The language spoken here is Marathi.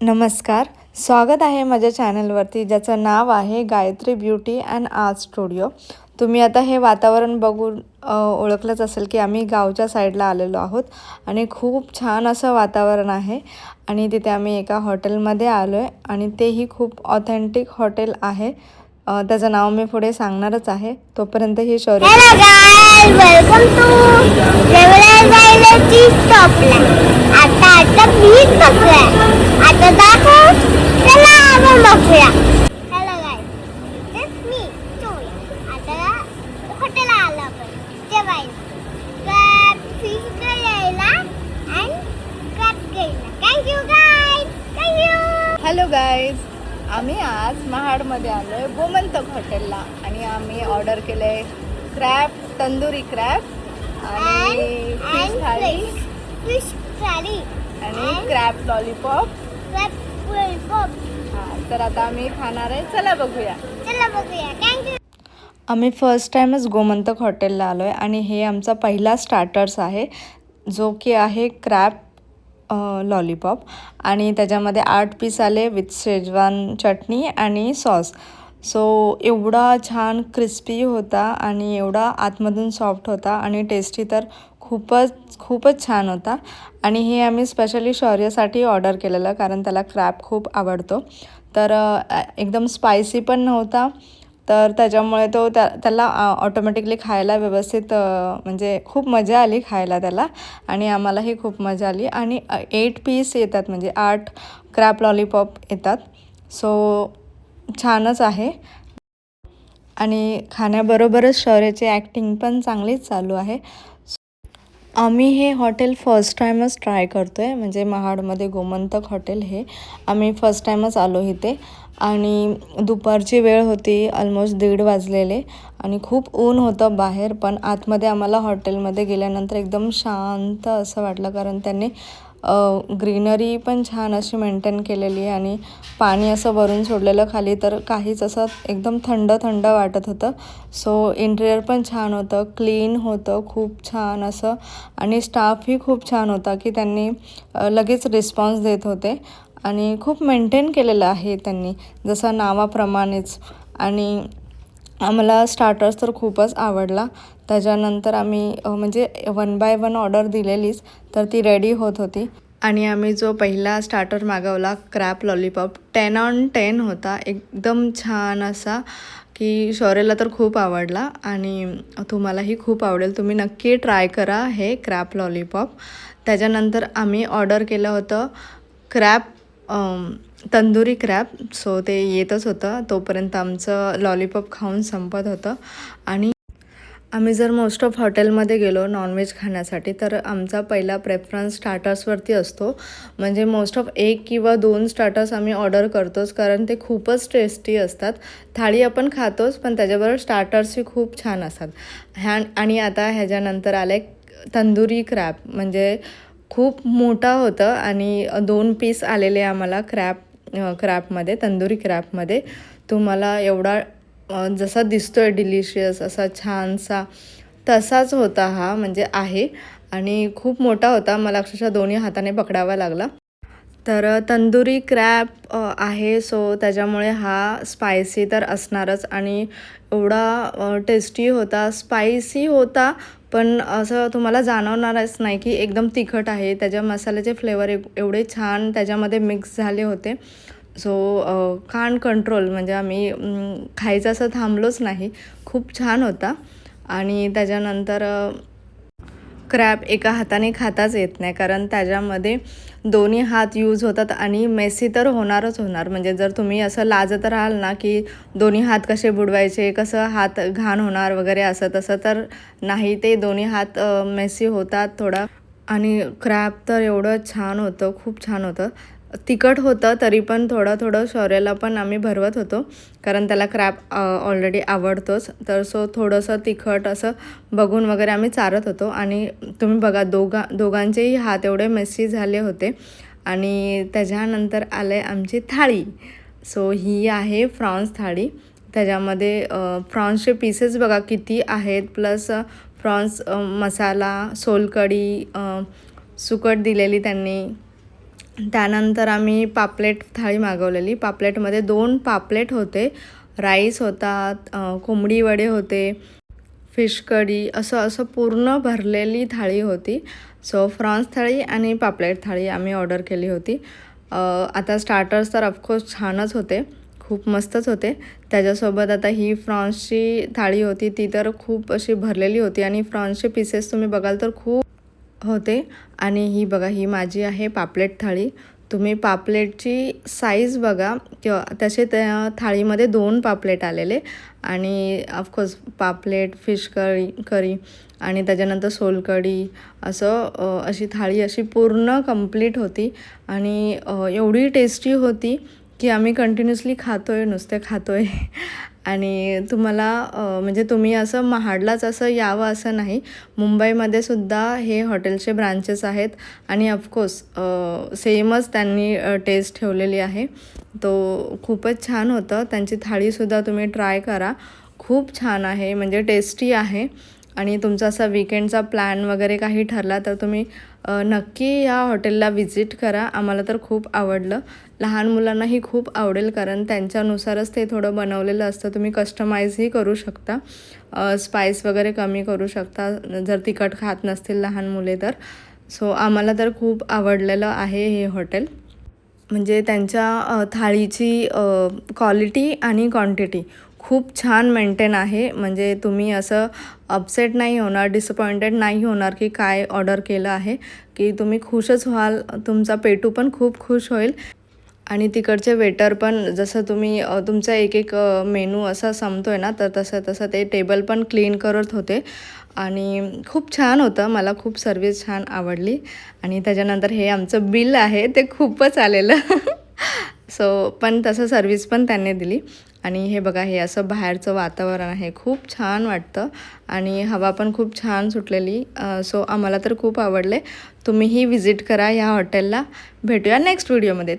नमस्कार, स्वागत आहे माझ्या चॅनलवरती ज्याचं नाव आहे Gayatri beauty and art studio. तुम्ही आता हे वातावरण बघून ओळखलंच असेल की आम्ही गावच्या साईडला आलेलो आहोत आणि खूप छान असं वातावरण आहे. आणि तिथे आम्ही एका हॉटेलमध्ये आलो आहे आणि तेही खूप ऑथेंटिक हॉटेल आहे. त्याचं नाव मी पुढे सांगणारच आहे. तोपर्यंत ही Shaurya. Hello guys, welcome to रेवलायची स्टॉपला. आता बीच बघूया. आता दाखव. चला आपण बघूया. हेलो गाइस, इट्स मी चोया. आता हॉटेल आला आपण जेवायला. क्रॅब फिश घ्यायला आणि क्रॅब घ्यायला. Thank you guys, thank you. Hello guys, आम्ही आज महाडमध्ये आलो आहे गोमंतक हॉटेलला आणि आम्ही ऑर्डर केलं आहे क्रॅब, तंदुरी क्रॅब आणि फिश थाळी फिश थाळी आणि क्रॅब लॉलीपॉप. तर आता आम्ही खाणार आहे. चला बघूया. थँक्यू. आम्ही फर्स्ट टाईमच गोमंतक हॉटेलला आलो आहे आणि हे आमचा पहिला स्टार्टर्स आहे जो की आहे क्रॅब लॉलीपॉप आणि त्याच्यामध्ये 8 पीस आले विथ शेजवान चटणी आणि सॉस. सो एवढा छान क्रिस्पी होता आणि एवढा आतमधून सॉफ्ट होता आणि टेस्टी तर खूपच छान होता. आणि हे आम्ही स्पेशली शौर्यसाठी ऑर्डर केलेलं कारण त्याला क्रॅब खूप आवडतो. तर एकदम स्पायसी पण नव्हता, तर त्याच्यामुळे त्याला ऑटोमॅटिकली खायला व्यवस्थित म्हणजे खूप मजा आली खायला त्याला आणि आम्हालाही खूप मजा आली. आणि 8 पीस येतात म्हणजे 8 क्रॅब लॉलीपॉप येतात. सो छानच आहे आणि खाण्याबरोबरच शौर्याची ॲक्टिंग पण चांगलीच चालू आहे. आम्ही हे हॉटेल फर्स्ट टाईमच ट्राय करतो आहे म्हणजे महाडमध्ये गोमंतक हॉटेल हे आम्ही फर्स्ट टाईमच आलो इथे. आणि दुपारची वेळ होती, ऑलमोस्ट 1:30 वाजलेले आणि खूप ऊन होतं बाहेर. पण आतमध्ये आम्हाला हॉटेलमध्ये गेल्यानंतर एकदम शांत असं वाटलं कारण त्यांनी ग्रीनरी पण छान अशी मेंटेन केलेली आहे आणि पाणी असं वरून सोडलेलं खाली, तर काहीच असं एकदम थंड थंड वाटत होतं. सो इंटेरियर पण छान होतं, क्लीन होतं खूप छान असं आणि स्टाफही खूप छान होता की त्यांनी लगेच रिस्पॉन्स देत होते आणि खूप मेंटेन केलेलं आहे त्यांनी जसं नावाप्रमाणेच. आणि आम्हाला स्टार्टर्स तर खूपच आवडला. त्याच्यानंतर आम्ही म्हणजे 1 बाय 1 ऑर्डर दिलेलीच, तर ती रेडी होत होती आणि आम्ही जो पहिला स्टार्टर मागवला क्रॅब लॉलीपॉप 10 on 10 होता. एकदम छान असा की शौर्यला तर खूप आवडला आणि तुम्हालाही खूप आवडेल. तुम्ही नक्की ट्राय करा हे क्रॅब लॉलीपॉप. त्याच्यानंतर आम्ही ऑर्डर केलं होतं क्रॅब तंदुरी क्रॅब. सो ते येतच होतं तोपर्यंत आमचं लॉलीपॉप खाऊन संपत होतं. आणि आम्ही जर मोस्ट ऑफ हॉटेलमध्ये गेलो नॉनव्हेज खाण्यासाठी तर आमचा पहिला प्रेफरन्स स्टार्टर्सवरती असतो. म्हणजे मोस्ट ऑफ 1 किंवा 2 स्टार्टर्स आम्ही ऑर्डर करतोच कारण ते खूपच टेस्टी असतात. थाळी आपण खातोच पण त्याच्याबरोबर स्टार्टर्सही खूप छान असतात. आणि आता ह्याच्यानंतर आले तंदुरी क्रॅब. म्हणजे खूप मोठा होतं आणि 2 पीस आलेले आम्हाला क्रॅबमध्ये, तंदुरी क्रॅबमध्ये. तुम्हाला एवढा जसा दिसतोय डिलिशियस असा छानसा तसाच होता हा म्हणजे आहे आणि खूप मोठा होता. मला अक्षरशः दोन्ही हाताने पकडावा लागला. तर तंदुरी क्रॅब आहे सो त्याच्यामुळे हा स्पायसी तर असणारच आणि एवढा टेस्टी होता, स्पायसी होता पण असं तुम्हाला जाणवणारच नाही की एकदम तिखट आहे. त्याच्या मसाल्याचे फ्लेवर एवढे छान त्याच्यामध्ये मिक्स झाले होते. सो कान कंट्रोल म्हणजे आम्ही खायचं असं थांबलोच नाही. खूप छान होता. आणि त्याच्यानंतर क्रॅब एका हाताने खाताच येत नाही कारण त्याच्यामध्ये दोन्ही हात यूज होतात आणि मेसी तर होणारच होणार. म्हणजे जर तुम्ही असं लाजत राहाल ना की दोन्ही हात कसे बुडवायचे, कसं हात घाण होणार वगैरे असं तसं, तर नाही, ते दोन्ही हात मेसी होतात थोडा. आणि क्रॅब तर एवढं छान होतं, खूप छान होतं. तिखट होतं तरी पण थोडं शौर्याला पण आम्ही भरवत होतो कारण त्याला क्रॅब ऑलरेडी आवडतोच. तर सो थोडंसं तिखट असं बघून वगैरे आम्ही चारत होतो. आणि तुम्ही बघा दोघांचेही हात एवढे मेसी झाले होते. आणि त्याच्यानंतर आले आमची थाळी. सो ही आहे प्रॉन्स थाळी. त्याच्यामध्ये प्रॉन्सचे पीसेस बघा किती आहेत, प्लस प्रॉन्स मसाला, सोलकढी, सुकट दिलेली त्यांनी. त्यानंतर आम्ही पापलेट थाळी मागवलेली. पापलेटमध्ये 2 पापलेट होते, राईस होता, कोंबडी वडे होते, फिश कढी, असं पूर्ण भरलेली थाळी होती. सो प्रॉन्स थाळी आणि पापलेट थाळी आम्ही ऑर्डर केली होती. आता स्टार्टर्स तर ऑफकोर्स छानच होते, खूप मस्तच होते. त्याच्यासोबत आता ही प्रॉन्सची थाळी होती, ती तर खूप अशी भरलेली होती आणि प्रॉन्सचे पीसेस तुम्ही बघाल तर खूप होते. आणि ही बघा, ही माझी आहे पापलेट थाळी. तुम्ही पापलेटची साईज बघा, किंवा तसे त्या थाळीमध्ये 2 पापलेट आलेले आणि ऑफकोर्स पापलेट, फिश करी आणि त्याच्यानंतर सोलकढी, अशी थाळी अशी पूर्ण कंप्लीट होती. आणि एवढी टेस्टी होती की आम्ही कंटिन्युअसली नुसते खातोय. आणि तुम्हाला म्हणजे तुम्ही असं महाडलाच असं यावं असं नाही, मुंबईमध्ये सुद्धा हे हॉटेलचे ब्रांचेस आहेत आणि ऑफकोर्स सेमच त्यांनी टेस्ट ठेवलेली आहे. तो खूपच छान होतं. त्यांची थाळीसुद्धा तुम्ही ट्राय करा, खूप छान आहे, म्हणजे टेस्टी आहे. आणि तुमचा असा विकेंडचा प्लॅन वगैरे काही ठरला तर तुम्ही नक्की या हॉटेलला व्हिजिट करा. आम्हाला तर खूप आवडलं, लहान मुलांनाही खूप आवडेल, कारण त्यांच्यानुसारच ते थोडं बनवलेलं असतं. तुम्ही कस्टमाइजही करू शकता, स्पाइस वगैरे कमी करू शकता जर तिखट खात नसतील लहान मुले तर. सो आम्हाला तर खूप आवडलेलं आहे हे हॉटेल. म्हणजे त्यांच्या थाळीची क्वालिटी आणि क्वांटिटी खूप छान मेंटेन आहे. म्हणजे तुम्ही असं अपसेट नाही होणार, डिसअपॉइंटेड नाही होणार की काय ऑर्डर केलं आहे, की तुम्ही खुशच व्हाल. तुमचा पेटू पण खूप खुश होईल. आणि तिकडचे वेटर पण, जसं तुम्ही तुमचा एक मेनू असा संपतो आहे ना, तर तसं ते टेबल पण क्लीन करत होते. आणि खूप छान होतं, मला खूप सर्विस छान आवडली. आणि त्याच्यानंतर हे आमचं बिल आहे, ते खूपच आलेलं. सो पण तसं सर्विस पण त्यांनी दिली. आणि हे बघा, हे असं बाहेरचं वातावरण आहे, खूप छान वाटतं आणि हवा पण खूप छान सुटलेली. सो आम्हाला तर खूप आवडले. तुम्हीही व्हिजिट करा ह्या हॉटेलला. भेटूया नेक्स्ट व्हिडिओमध्ये.